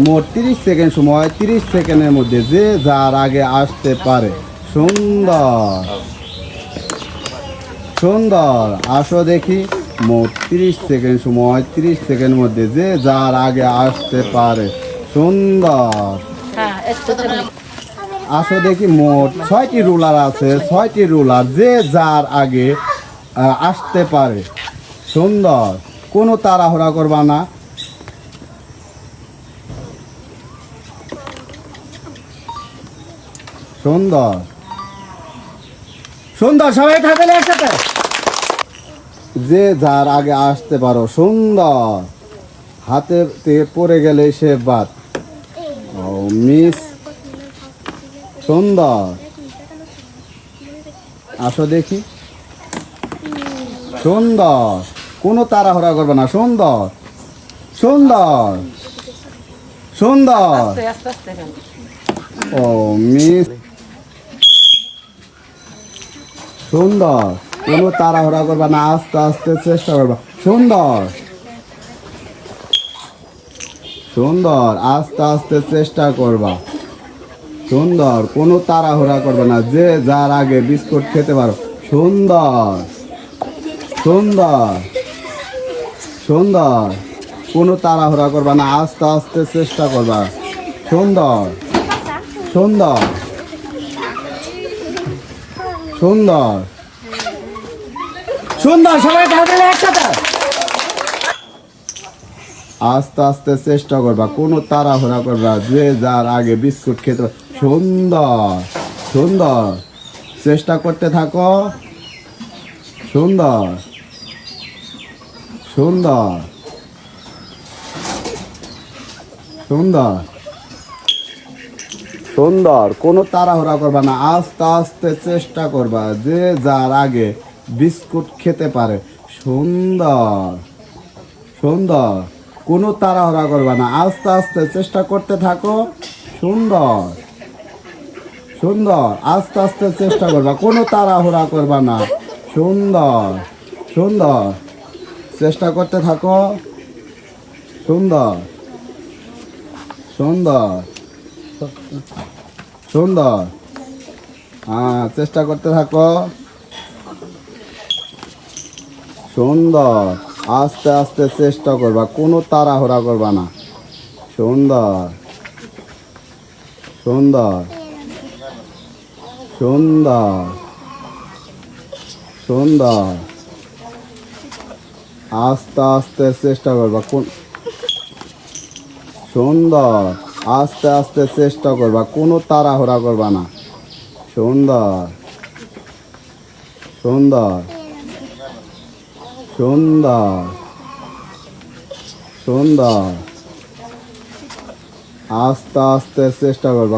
মোট 30 সেকেন্ড সময়, 30 সেকেন্ডের মধ্যে যে যার আগে আসতে পারে। সুন্দর সুন্দর। আসো দেখি, মোট 30 সেকেন্ড সময়, 30 সেকেন্ডের মধ্যে যে যার আগে আসতে পারে। সুন্দর। আসো দেখি, মোট 6টি রুলার আছে, 6টি রুলার যে যার আগে আসতে পারে। সুন্দর। কোনো তাড়াহুড়া করবা না। সুন্দর সুন্দর। সবাই থাকলে একসাথে যে যার আগে আসতে পারো। সুন্দর। হাতে থেকে পড়ে গেলে সে বাদ। ও মিস। সুন্দর। আসো দেখি। সুন্দর। কোনো তাড়াহুড়া করবে না। সুন্দর সুন্দর সুন্দর। ও মিস। সুন্দর। কোনো তাড়াহুড়া করবা না, আস্তে আস্তে চেষ্টা করবা। সুন্দর সুন্দর। আস্তে আস্তে চেষ্টা করবা। সুন্দর। কোনো তাড়াহুড়া করবে না, যে যার আগে বিস্কুট খেতে পারো। সুন্দর সুন্দর সুন্দর। কোনো তাড়াহুড়া করবা না, আস্তে আস্তে চেষ্টা করবা। সুন্দর সুন্দর সুন্দর সুন্দর। সবাই তাহলে একসাথে আস্তে আস্তে চেষ্টা করবা, কোনো তাড়াহুড়া করবা, যে যার আগে বিস্কুট খেতে পারো। সুন্দর সুন্দর। চেষ্টা করতে থাকো। সুন্দর সুন্দর সুন্দর সুন্দর। কোনো তাড়াহুড়া করবা না, আস্তে আস্তে চেষ্টা করবা, যে যার আগে বিস্কুট খেতে পারে। সুন্দর সুন্দর। কোনো তাড়াহুড়া করবা না, আস্তে আস্তে চেষ্টা করতে থাকো। সুন্দর সুন্দর। আস্তে আস্তে চেষ্টা করবা, কোনো তাড়াহুড়া করবা না। সুন্দর সুন্দর। চেষ্টা করতে থাকো। সুন্দর সুন্দর সুন্দর। হ্যাঁ, চেষ্টা করতে থাকো। সুন্দর। আস্তে আস্তে চেষ্টা করবা, কোনো তাড়াহুড়া করবা না। সুন্দর সুন্দর সুন্দর সুন্দর। আস্তে আস্তে চেষ্টা করবা। সুন্দর। আস্তে আস্তে চেষ্টা করবা, কোনো তাড়াহুড়া করবা না। সুন্দর সুন্দর সুন্দর সুন্দর। আস্তে আস্তে চেষ্টা করবা।